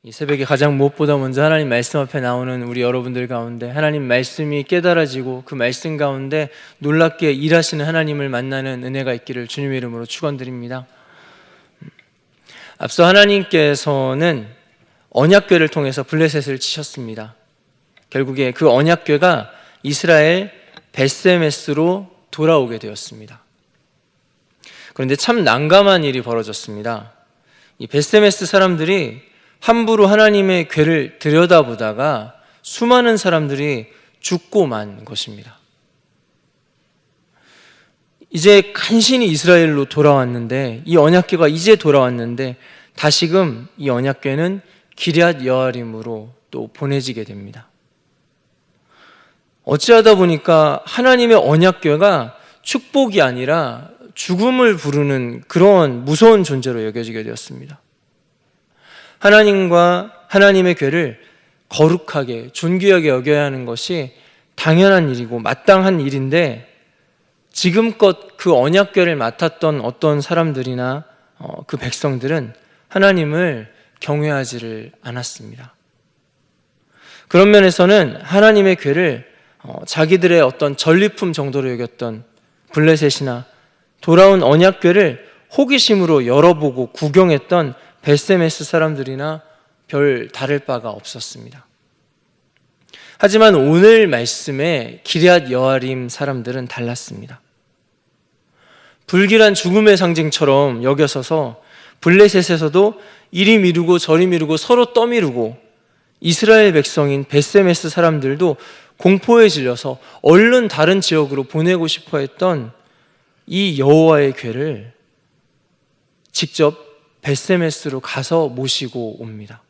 이 새벽에 가장 무엇보다 먼저 하나님 말씀 앞에 나오는 우리 여러분들 가운데 하나님 말씀이 깨달아지고 그 말씀 가운데 놀랍게 일하시는 하나님을 만나는 은혜가 있기를 주님의 이름으로 축원드립니다. 앞서 하나님께서는 언약궤를 통해서 블레셋을 치셨습니다. 결국에 그 언약궤가 이스라엘 벳세메스로 돌아오게 되었습니다. 그런데 참 난감한 일이 벌어졌습니다. 이 벳세메스 사람들이 함부로 하나님의 궤를 들여다보다가 수많은 사람들이 죽고 만 것입니다. 이제 간신히 이스라엘로 돌아왔는데, 이 언약궤가 이제 돌아왔는데 다시금 이 언약궤는 기럇 여아림으로 또 보내지게 됩니다. 어찌하다 보니까 하나님의 언약궤가 축복이 아니라 죽음을 부르는 그런 무서운 존재로 여겨지게 되었습니다. 하나님과 하나님의 궤를 거룩하게 존귀하게 여겨야 하는 것이 당연한 일이고 마땅한 일인데, 지금껏 그 언약궤를 맡았던 어떤 사람들이나 그 백성들은 하나님을 경외하지를 않았습니다. 그런 면에서는 하나님의 궤를 자기들의 어떤 전리품 정도로 여겼던 블레셋이나 돌아온 언약궤를 호기심으로 열어보고 구경했던 벳세메스 사람들이나 별 다를 바가 없었습니다. 하지만 오늘 말씀의 기럇 여아림 사람들은 달랐습니다. 불길한 죽음의 상징처럼 여겨서서 블레셋에서도 이리 미루고 저리 미루고 서로 떠미루고, 이스라엘 백성인 벳세메스 사람들도 공포에 질려서 얼른 다른 지역으로 보내고 싶어 했던 이 여호와의 궤를 직접 벳세메스로 가서 모시고 옵니다.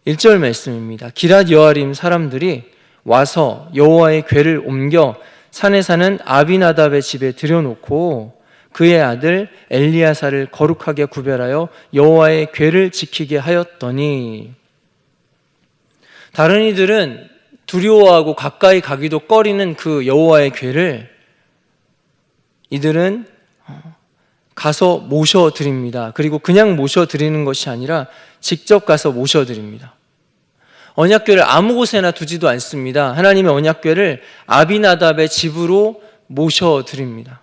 1절 말씀입니다. 기럇 여아림 사람들이 와서 여호와의 궤를 옮겨 산에 사는 아비나답의 집에 들여놓고 그의 아들 엘리야사를 거룩하게 구별하여 여호와의 궤를 지키게 하였더니, 다른 이들은 두려워하고 가까이 가기도 꺼리는 그 여호와의 궤를 이들은 가서 모셔드립니다. 그리고 그냥 모셔드리는 것이 아니라 직접 가서 모셔드립니다. 언약궤를 아무 곳에나 두지도 않습니다. 하나님의 언약궤를 아비나답의 집으로 모셔드립니다.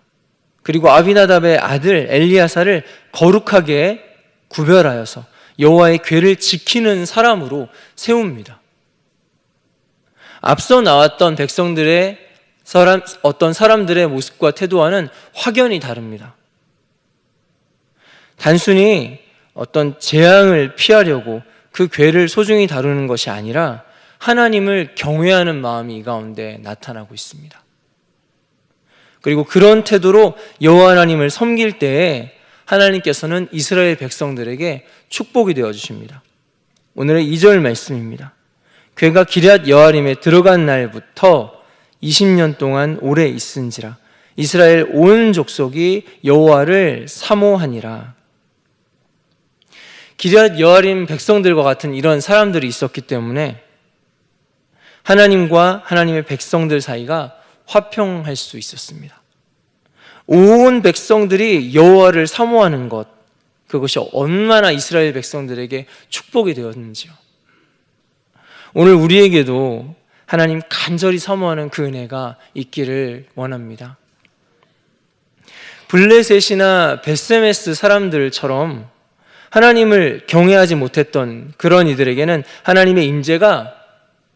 그리고 아비나답의 아들 엘리야사를 거룩하게 구별하여서 여호와의 궤를 지키는 사람으로 세웁니다. 앞서 나왔던 백성들의 어떤 사람들의 모습과 태도와는 확연히 다릅니다. 단순히 어떤 재앙을 피하려고 그 궤를 소중히 다루는 것이 아니라 하나님을 경외하는 마음이 이 가운데 나타나고 있습니다. 그리고 그런 태도로 여호와 하나님을 섬길 때에 하나님께서는 이스라엘 백성들에게 축복이 되어 주십니다. 오늘의 2절 말씀입니다. 궤가 기럇 여아림에 들어간 날부터 20년 동안 오래 있은지라 이스라엘 온 족속이 여호와를 사모하니라. 기럇 여아림 백성들과 같은 이런 사람들이 있었기 때문에 하나님과 하나님의 백성들 사이가 화평할 수 있었습니다. 온 백성들이 여호와를 사모하는 것, 그것이 얼마나 이스라엘 백성들에게 축복이 되었는지요. 오늘 우리에게도 하나님 간절히 사모하는 그 은혜가 있기를 원합니다. 블레셋이나 벳세메스 사람들처럼 하나님을 경외하지 못했던 그런 이들에게는 하나님의 임재가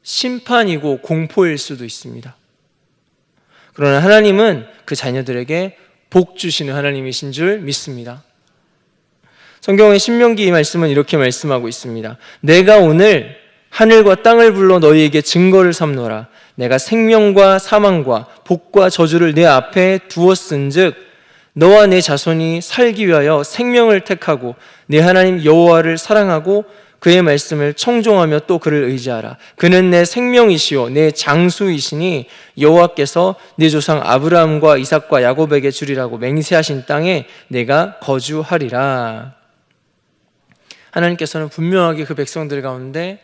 심판이고 공포일 수도 있습니다. 그러나 하나님은 그 자녀들에게 복 주시는 하나님이신 줄 믿습니다. 성경의 신명기 이 말씀은 이렇게 말씀하고 있습니다. 내가 오늘 하늘과 땅을 불러 너희에게 증거를 삼노라. 내가 생명과 사망과 복과 저주를 내 앞에 두었은즉 너와 내 자손이 살기 위하여 생명을 택하고 내 하나님 여호와를 사랑하고 그의 말씀을 청종하며 또 그를 의지하라. 그는 내 생명이시요 내 장수이시니 여호와께서 내 조상 아브라함과 이삭과 야곱에게 주리라고 맹세하신 땅에 내가 거주하리라. 하나님께서는 분명하게 그 백성들 가운데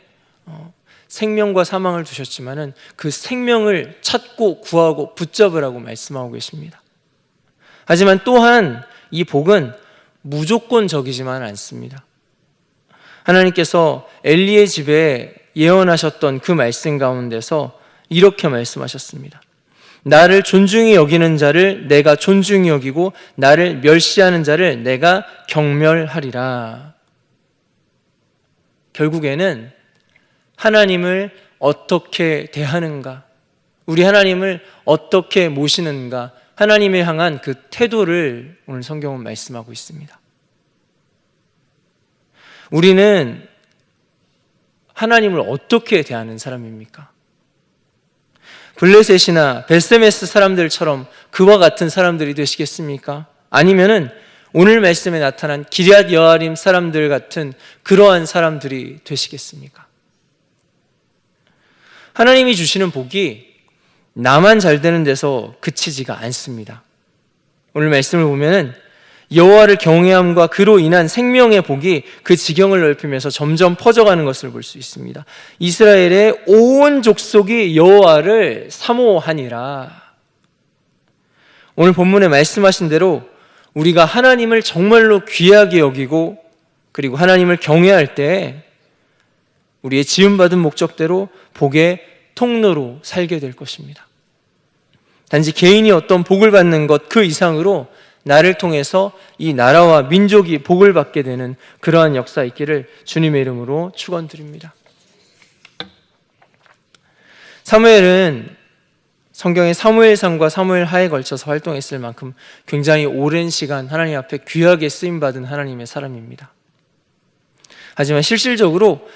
생명과 사망을 두셨지만은 그 생명을 찾고 구하고 붙잡으라고 말씀하고 계십니다. 하지만 또한 이 복은 무조건적이지만 않습니다. 하나님께서 엘리의 집에 예언하셨던 그 말씀 가운데서 이렇게 말씀하셨습니다. 나를 존중히 여기는 자를 내가 존중히 여기고 나를 멸시하는 자를 내가 경멸하리라. 결국에는 하나님을 어떻게 대하는가, 우리 하나님을 어떻게 모시는가, 하나님을 향한 그 태도를 오늘 성경은 말씀하고 있습니다. 우리는 하나님을 어떻게 대하는 사람입니까? 블레셋이나 벳세메스 사람들처럼 그와 같은 사람들이 되시겠습니까? 아니면은 오늘 말씀에 나타난 기럇 여아림 사람들 같은 그러한 사람들이 되시겠습니까? 하나님이 주시는 복이 나만 잘 되는 데서 그치지가 않습니다. 오늘 말씀을 보면은 여호와를 경외함과 그로 인한 생명의 복이 그 지경을 넓히면서 점점 퍼져가는 것을 볼 수 있습니다. 이스라엘의 온 족속이 여호와를 사모하니라. 오늘 본문에 말씀하신 대로 우리가 하나님을 정말로 귀하게 여기고 그리고 하나님을 경외할 때 우리의 지음받은 목적대로 복의 통로로 살게 될 것입니다. 단지 개인이 어떤 복을 받는 것 그 이상으로 나를 통해서 이 나라와 민족이 복을 받게 되는 그러한 역사 있기를 주님의 이름으로 축원드립니다. 사무엘은 성경의 사무엘상과 사무엘하에 걸쳐서 활동했을 만큼 굉장히 오랜 시간 하나님 앞에 귀하게 쓰임받은 하나님의 사람입니다. 하지만 실질적으로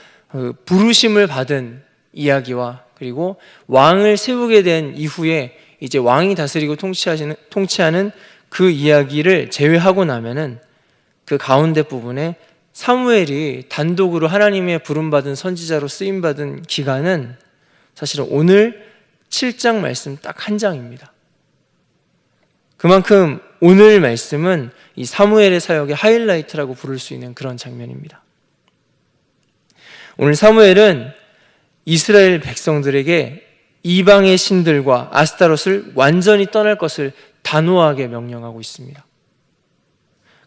부르심을 받은 이야기와 그리고 왕을 세우게 된 이후에 이제 왕이 다스리고 통치하는 그 이야기를 제외하고 나면은 그 가운데 부분에 사무엘이 단독으로 하나님의 부름받은 선지자로 쓰임받은 기간은 사실은 오늘 7장 말씀 딱 한 장입니다. 그만큼 오늘 말씀은 이 사무엘의 사역의 하이라이트라고 부를 수 있는 그런 장면입니다. 오늘 사무엘은 이스라엘 백성들에게 이방의 신들과 아스타롯을 완전히 떠날 것을 단호하게 명령하고 있습니다.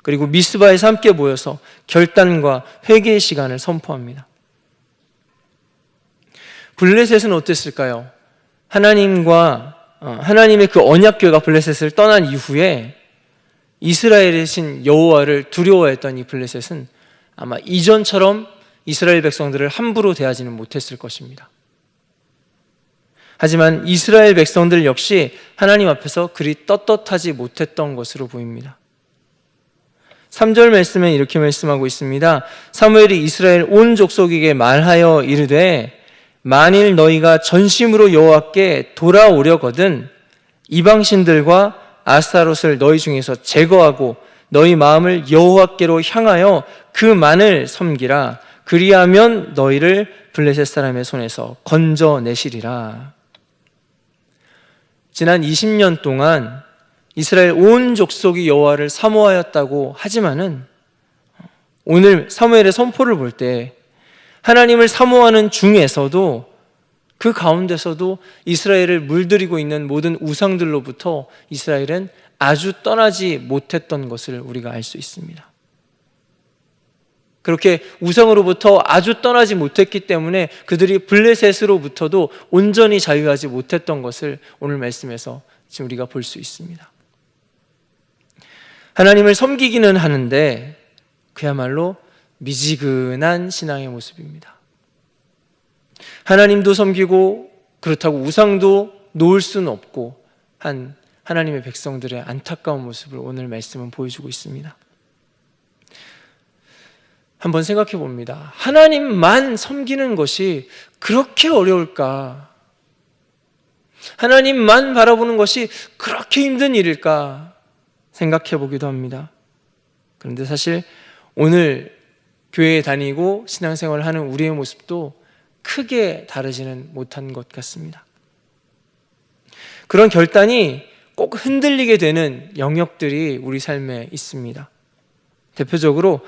그리고 미스바에서 함께 모여서 결단과 회개의 시간을 선포합니다. 블레셋은 어땠을까요? 하나님의 그 언약궤가 블레셋을 떠난 이후에 이스라엘의 신 여호와를 두려워했던 이 블레셋은 아마 이전처럼 이스라엘 백성들을 함부로 대하지는 못했을 것입니다. 하지만 이스라엘 백성들 역시 하나님 앞에서 그리 떳떳하지 못했던 것으로 보입니다. 3절 말씀에 이렇게 말씀하고 있습니다. 사무엘이 이스라엘 온 족속에게 말하여 이르되 만일 너희가 전심으로 여호와께 돌아오려거든 이방신들과 아스타롯을 너희 중에서 제거하고 너희 마음을 여호와께로 향하여 그 만을 섬기라. 그리하면 너희를 블레셋 사람의 손에서 건져내시리라. 지난 20년 동안 이스라엘 온 족속이 여호와를 사모하였다고 하지만은 오늘 사무엘의 선포를 볼 때 하나님을 사모하는 중에서도 그 가운데서도 이스라엘을 물들이고 있는 모든 우상들로부터 이스라엘은 아주 떠나지 못했던 것을 우리가 알 수 있습니다. 그렇게 우상으로부터 아주 떠나지 못했기 때문에 그들이 블레셋으로부터도 온전히 자유하지 못했던 것을 오늘 말씀에서 지금 우리가 볼 수 있습니다. 하나님을 섬기기는 하는데 그야말로 미지근한 신앙의 모습입니다. 하나님도 섬기고 그렇다고 우상도 놓을 수는 없고 한 하나님의 백성들의 안타까운 모습을 오늘 말씀은 보여주고 있습니다. 한번 생각해 봅니다. 하나님만 섬기는 것이 그렇게 어려울까? 하나님만 바라보는 것이 그렇게 힘든 일일까? 생각해 보기도 합니다. 그런데 사실 오늘 교회에 다니고 신앙생활을 하는 우리의 모습도 크게 다르지는 못한 것 같습니다. 그런 결단이 꼭 흔들리게 되는 영역들이 우리 삶에 있습니다. 대표적으로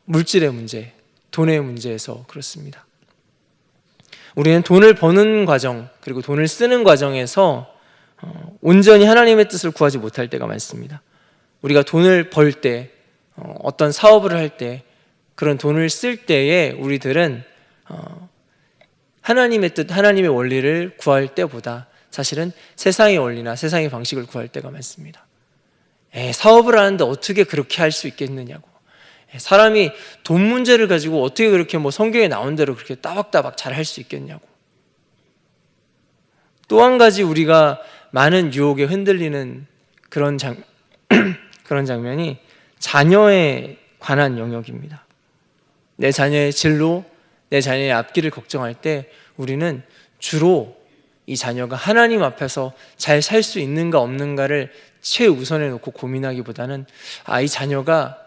물질의 문제, 돈의 문제에서 그렇습니다. 우리는 돈을 버는 과정 그리고 돈을 쓰는 과정에서 온전히 하나님의 뜻을 구하지 못할 때가 많습니다. 우리가 돈을 벌 때, 어떤 사업을 할 때 그런 돈을 쓸 때에 우리들은 하나님의 뜻, 하나님의 원리를 구할 때보다 사실은 세상의 원리나 세상의 방식을 구할 때가 많습니다. 사업을 하는데 어떻게 그렇게 할 수 있겠느냐고, 사람이 돈 문제를 가지고 어떻게 그렇게 성경에 나온 대로 그렇게 따박따박 잘 할 수 있겠냐고. 또 한 가지 우리가 많은 유혹에 흔들리는 그런 장면이 자녀에 관한 영역입니다. 내 자녀의 진로, 내 자녀의 앞길을 걱정할 때 우리는 주로 이 자녀가 하나님 앞에서 잘 살 수 있는가 없는가를 최우선에 놓고 고민하기보다는 이 자녀가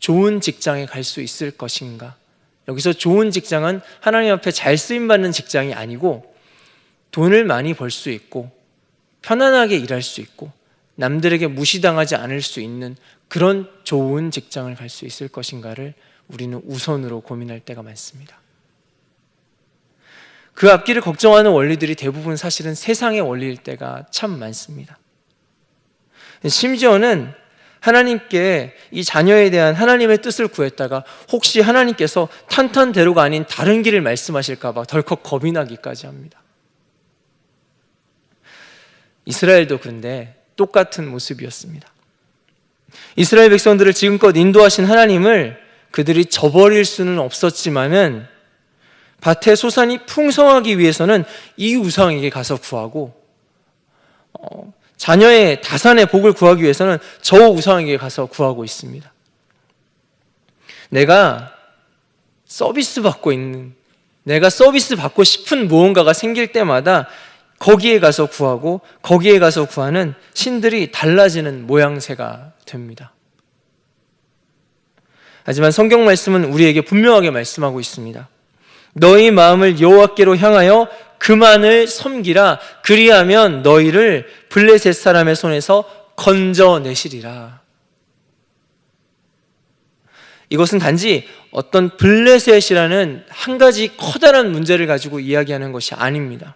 좋은 직장에 갈 수 있을 것인가. 여기서 좋은 직장은 하나님 앞에 잘 쓰임받는 직장이 아니고 돈을 많이 벌 수 있고 편안하게 일할 수 있고 남들에게 무시당하지 않을 수 있는 그런 좋은 직장을 갈 수 있을 것인가를 우리는 우선으로 고민할 때가 많습니다. 그 앞길을 걱정하는 원리들이 대부분 사실은 세상의 원리일 때가 참 많습니다. 심지어는 하나님께 이 자녀에 대한 하나님의 뜻을 구했다가 혹시 하나님께서 탄탄대로가 아닌 다른 길을 말씀하실까 봐 덜컥 겁이 나기까지 합니다. 이스라엘도 그런데 똑같은 모습이었습니다. 이스라엘 백성들을 지금껏 인도하신 하나님을 그들이 저버릴 수는 없었지만은 밭의 소산이 풍성하기 위해서는 이 우상에게 가서 구하고 자녀의 다산의 복을 구하기 위해서는 저 우상에게 가서 구하고 있습니다. 내가 서비스 받고 싶은 무언가가 생길 때마다 거기에 가서 구하고 거기에 가서 구하는 신들이 달라지는 모양새가 됩니다. 하지만 성경 말씀은 우리에게 분명하게 말씀하고 있습니다. 너희 마음을 여호와께로 향하여 그만을 섬기라. 그리하면 너희를 블레셋 사람의 손에서 건져내시리라. 이것은 단지 어떤 블레셋이라는 한 가지 커다란 문제를 가지고 이야기하는 것이 아닙니다.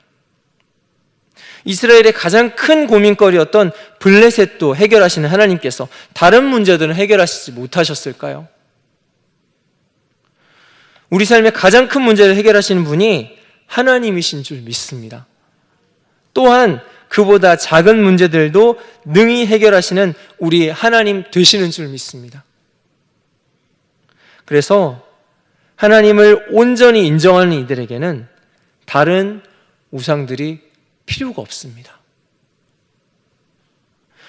이스라엘의 가장 큰 고민거리였던 블레셋도 해결하시는 하나님께서 다른 문제들은 해결하시지 못하셨을까요? 우리 삶의 가장 큰 문제를 해결하시는 분이 하나님이신 줄 믿습니다. 또한 그보다 작은 문제들도 능히 해결하시는 우리 하나님 되시는 줄 믿습니다. 그래서 하나님을 온전히 인정하는 이들에게는 다른 우상들이 필요가 없습니다.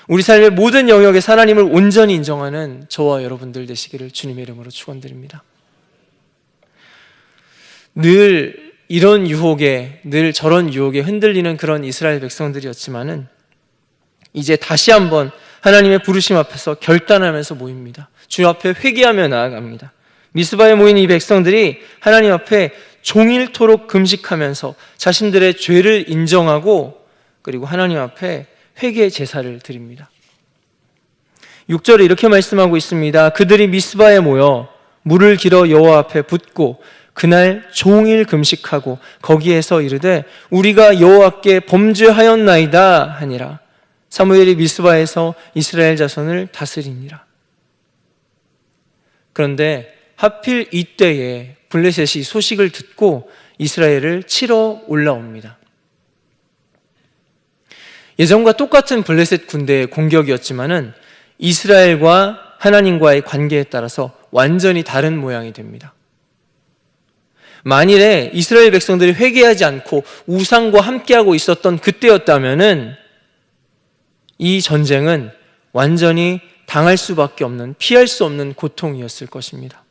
우리 삶의 모든 영역에서 하나님을 온전히 인정하는 저와 여러분들 되시기를 주님의 이름으로 축원드립니다. 늘 이런 유혹에, 늘 저런 유혹에 흔들리는 그런 이스라엘 백성들이었지만은 이제 다시 한번 하나님의 부르심 앞에서 결단하면서 모입니다. 주 앞에 회개하며 나아갑니다. 미스바에 모인 이 백성들이 하나님 앞에 종일토록 금식하면서 자신들의 죄를 인정하고 그리고 하나님 앞에 회개 제사를 드립니다. 6절에 이렇게 말씀하고 있습니다. 그들이 미스바에 모여 물을 길어 여호와 앞에 붓고 그날 종일 금식하고 거기에서 이르되 우리가 여호와께 범죄하였나이다 하니라. 사무엘이 미스바에서 이스라엘 자손을 다스리니라. 그런데 하필 이때에 블레셋이 소식을 듣고 이스라엘을 치러 올라옵니다. 예전과 똑같은 블레셋 군대의 공격이었지만은 이스라엘과 하나님과의 관계에 따라서 완전히 다른 모양이 됩니다. 만일에 이스라엘 백성들이 회개하지 않고 우상과 함께하고 있었던 그때였다면은 이 전쟁은 완전히 당할 수밖에 없는, 피할 수 없는 고통이었을 것입니다.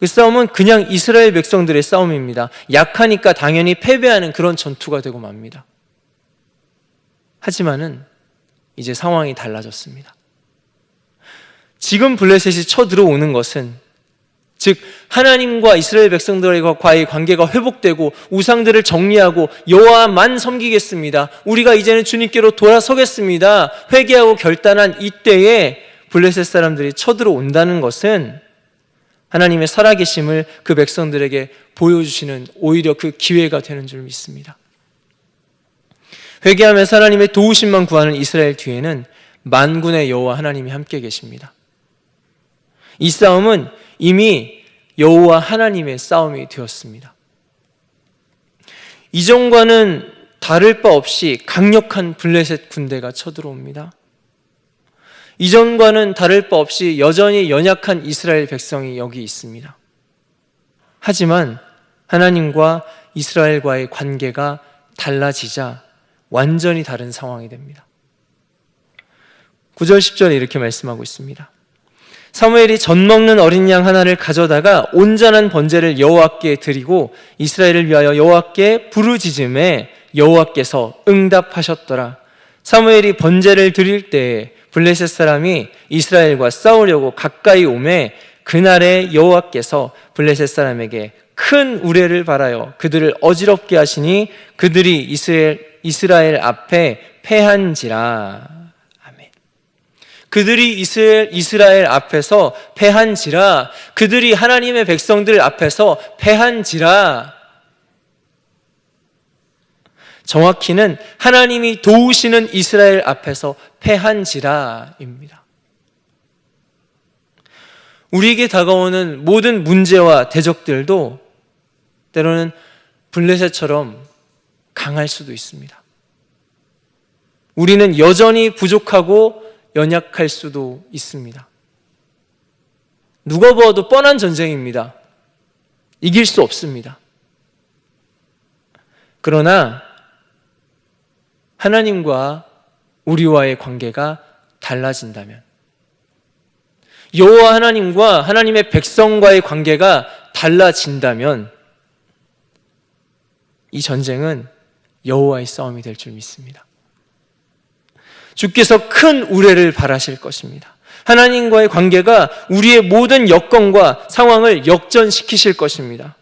그 싸움은 그냥 이스라엘 백성들의 싸움입니다. 약하니까 당연히 패배하는 그런 전투가 되고 맙니다. 하지만은 이제 상황이 달라졌습니다. 지금 블레셋이 쳐들어오는 것은 즉 하나님과 이스라엘 백성들과의 관계가 회복되고 우상들을 정리하고 여호와만 섬기겠습니다. 우리가 이제는 주님께로 돌아서겠습니다. 회개하고 결단한 이때에 블레셋 사람들이 쳐들어온다는 것은 하나님의 살아계심을 그 백성들에게 보여주시는 오히려 그 기회가 되는 줄 믿습니다. 회개하면서 하나님의 도우심만 구하는 이스라엘 뒤에는 만군의 여호와 하나님이 함께 계십니다. 이 싸움은 이미 여호와 하나님의 싸움이 되었습니다. 이전과는 다를 바 없이 강력한 블레셋 군대가 쳐들어옵니다. 이전과는 다를 바 없이 여전히 연약한 이스라엘 백성이 여기 있습니다. 하지만 하나님과 이스라엘과의 관계가 달라지자 완전히 다른 상황이 됩니다. 9절 10절에 이렇게 말씀하고 있습니다. 사무엘이 젖 먹는 어린 양 하나를 가져다가 온전한 번제를 여호와께 드리고 이스라엘을 위하여 여호와께 부르짖음에 여호와께서 응답하셨더라. 사무엘이 번제를 드릴 때에 블레셋 사람이 이스라엘과 싸우려고 가까이 오매 그날에 여호와께서 블레셋 사람에게 큰 우레를 발하여 그들을 어지럽게 하시니 그들이 이스라엘 앞에 패한지라. 아멘. 그들이 이스라엘 앞에서 패한지라. 그들이 하나님의 백성들 앞에서 패한지라. 정확히는 하나님이 도우시는 이스라엘 앞에서 패한지라입니다. 우리에게 다가오는 모든 문제와 대적들도 때로는 블레셋처럼 강할 수도 있습니다. 우리는 여전히 부족하고 연약할 수도 있습니다. 누가 보아도 뻔한 전쟁입니다. 이길 수 없습니다. 그러나 하나님과 우리와의 관계가 달라진다면, 여호와 하나님과 하나님의 백성과의 관계가 달라진다면 이 전쟁은 여호와의 싸움이 될 줄 믿습니다. 주께서 큰 우레를 발하실 것입니다. 하나님과의 관계가 우리의 모든 여건과 상황을 역전시키실 것입니다.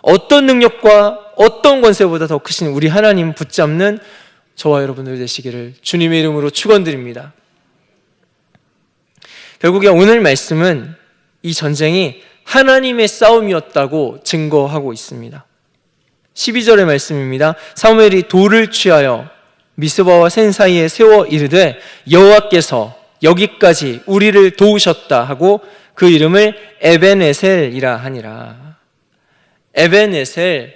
어떤 능력과 어떤 권세보다 더 크신 우리 하나님 붙잡는 저와 여러분들 되시기를 주님의 이름으로 축원드립니다. 결국에 오늘 말씀은 이 전쟁이 하나님의 싸움이었다고 증거하고 있습니다. 12절의 말씀입니다. 사무엘이 돌을 취하여 미스바와 센 사이에 세워 이르되 여호와께서 여기까지 우리를 도우셨다 하고 그 이름을 에벤에셀이라 하니라. 에벤에셀,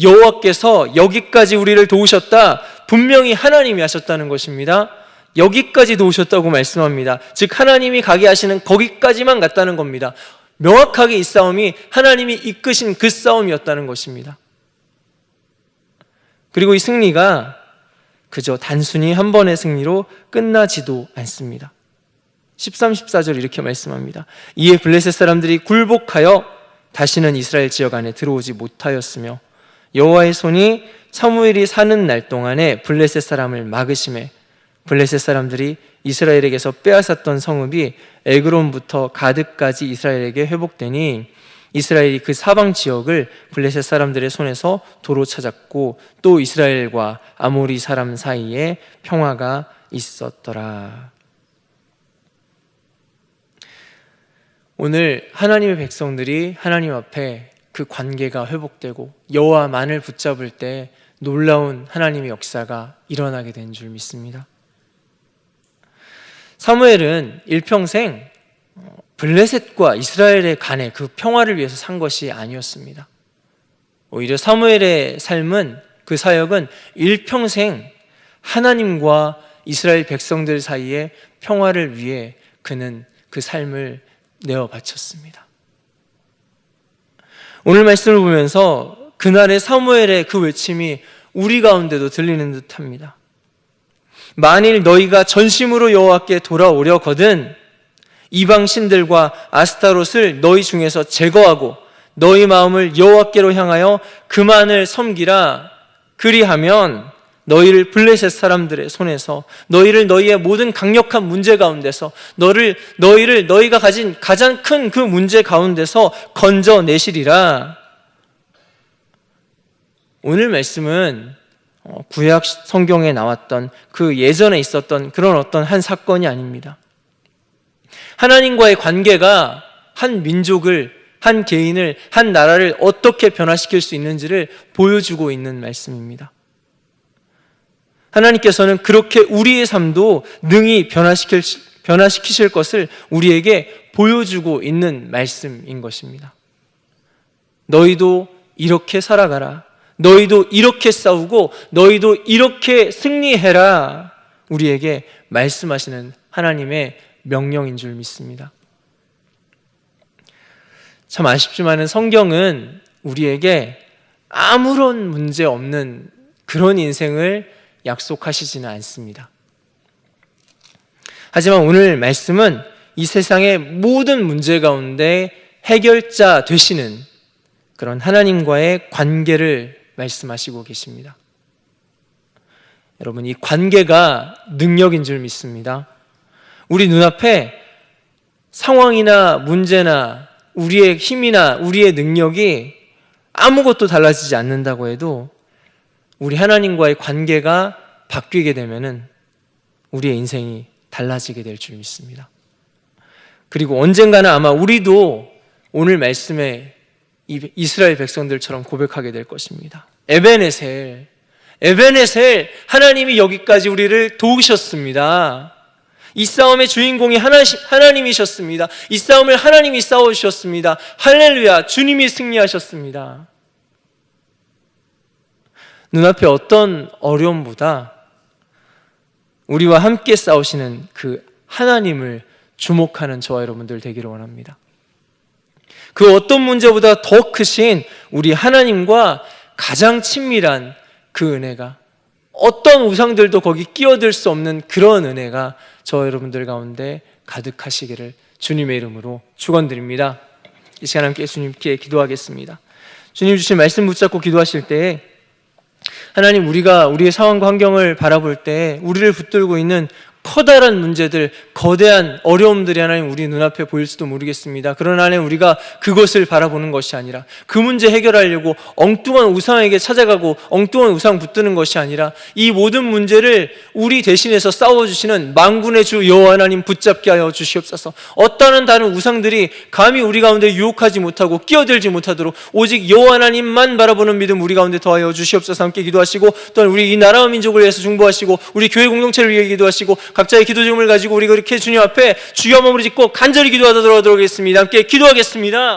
여호와께서 여기까지 우리를 도우셨다. 분명히 하나님이 하셨다는 것입니다. 여기까지 도우셨다고 말씀합니다. 즉 하나님이 가게 하시는 거기까지만 갔다는 겁니다. 명확하게 이 싸움이 하나님이 이끄신 그 싸움이었다는 것입니다. 그리고 이 승리가 그저 단순히 한 번의 승리로 끝나지도 않습니다. 13, 14절 이렇게 말씀합니다. 이에 블레셋 사람들이 굴복하여 다시는 이스라엘 지역 안에 들어오지 못하였으며 여호와의 손이 사무엘이 사는 날 동안에 블레셋 사람을 막으심에 블레셋 사람들이 이스라엘에게서 빼앗았던 성읍이 에그론부터 가드까지 이스라엘에게 회복되니 이스라엘이 그 사방 지역을 블레셋 사람들의 손에서 도로 찾았고 또 이스라엘과 아모리 사람 사이에 평화가 있었더라. 오늘 하나님의 백성들이 하나님 앞에 그 관계가 회복되고 여호와만을 붙잡을 때 놀라운 하나님의 역사가 일어나게 된 줄 믿습니다. 사무엘은 일평생 블레셋과 이스라엘의 간의 그 평화를 위해서 산 것이 아니었습니다. 오히려 사무엘의 삶은, 그 사역은 일평생 하나님과 이스라엘 백성들 사이의 평화를 위해 그는 그 삶을 내어 바쳤습니다. 오늘 말씀을 보면서 그날의 사무엘의 그 외침이 우리 가운데도 들리는 듯합니다. 만일 너희가 전심으로 여호와께 돌아오려거든 이방 신들과 아스타롯을 너희 중에서 제거하고 너희 마음을 여호와께로 향하여 그만을 섬기라. 그리하면 너희를 블레셋 사람들의 손에서, 너희를 너희의 모든 강력한 문제 가운데서, 너희를 너희가 가진 가장 큰 그 문제 가운데서 건져내시리라. 오늘 말씀은 구약 성경에 나왔던 그 예전에 있었던 그런 어떤 한 사건이 아닙니다. 하나님과의 관계가 한 민족을, 한 개인을, 한 나라를 어떻게 변화시킬 수 있는지를 보여주고 있는 말씀입니다. 하나님께서는 그렇게 우리의 삶도 능히 변화시키실 것을 우리에게 보여주고 있는 말씀인 것입니다. 너희도 이렇게 살아가라. 너희도 이렇게 싸우고 너희도 이렇게 승리해라. 우리에게 말씀하시는 하나님의 명령인 줄 믿습니다. 참 아쉽지만 성경은 우리에게 아무런 문제 없는 그런 인생을 약속하시지는 않습니다. 하지만 오늘 말씀은 이 세상의 모든 문제 가운데 해결자 되시는 그런 하나님과의 관계를 말씀하시고 계십니다. 여러분, 이 관계가 능력인 줄 믿습니다. 우리 눈앞에 상황이나 문제나 우리의 힘이나 우리의 능력이 아무것도 달라지지 않는다고 해도 우리 하나님과의 관계가 바뀌게 되면은 우리의 인생이 달라지게 될 줄 믿습니다. 그리고 언젠가는 아마 우리도 오늘 말씀에 이스라엘 백성들처럼 고백하게 될 것입니다. 에베네셀, 하나님이 여기까지 우리를 도우셨습니다. 이 싸움의 주인공이 하나님이셨습니다. 이 싸움을 하나님이 싸워주셨습니다. 할렐루야, 주님이 승리하셨습니다. 눈앞에 어떤 어려움보다 우리와 함께 싸우시는 그 하나님을 주목하는 저와 여러분들 되기를 원합니다. 그 어떤 문제보다 더 크신 우리 하나님과 가장 친밀한 그 은혜가, 어떤 우상들도 거기 끼어들 수 없는 그런 은혜가 저와 여러분들 가운데 가득하시기를 주님의 이름으로 축원드립니다. 이 시간 함께 주님께 기도하겠습니다. 주님 주신 말씀 붙잡고 기도하실 때 하나님, 우리가 우리의 상황과 환경을 바라볼 때 우리를 붙들고 있는 커다란 문제들, 거대한 어려움들이 하나님 우리 눈앞에 보일 수도 모르겠습니다. 그러나 하나님, 우리가 그것을 바라보는 것이 아니라 그 문제 해결하려고 엉뚱한 우상에게 찾아가고 엉뚱한 우상 붙드는 것이 아니라 이 모든 문제를 우리 대신해서 싸워주시는 만군의 주 여호와 하나님 붙잡게 하여 주시옵소서. 어떠한 다른 우상들이 감히 우리 가운데 유혹하지 못하고 끼어들지 못하도록 오직 여호와 하나님만 바라보는 믿음 우리 가운데 더하여 주시옵소서. 함께 기도하시고, 또한 우리 이 나라와 민족을 위해서 중보하시고 우리 교회 공동체를 위해 기도하시고 각자의 기도 제목을 가지고 우리가 이렇게 주님 앞에 주여 몸으로 짓고 간절히 기도하도록 하겠습니다. 함께 기도하겠습니다.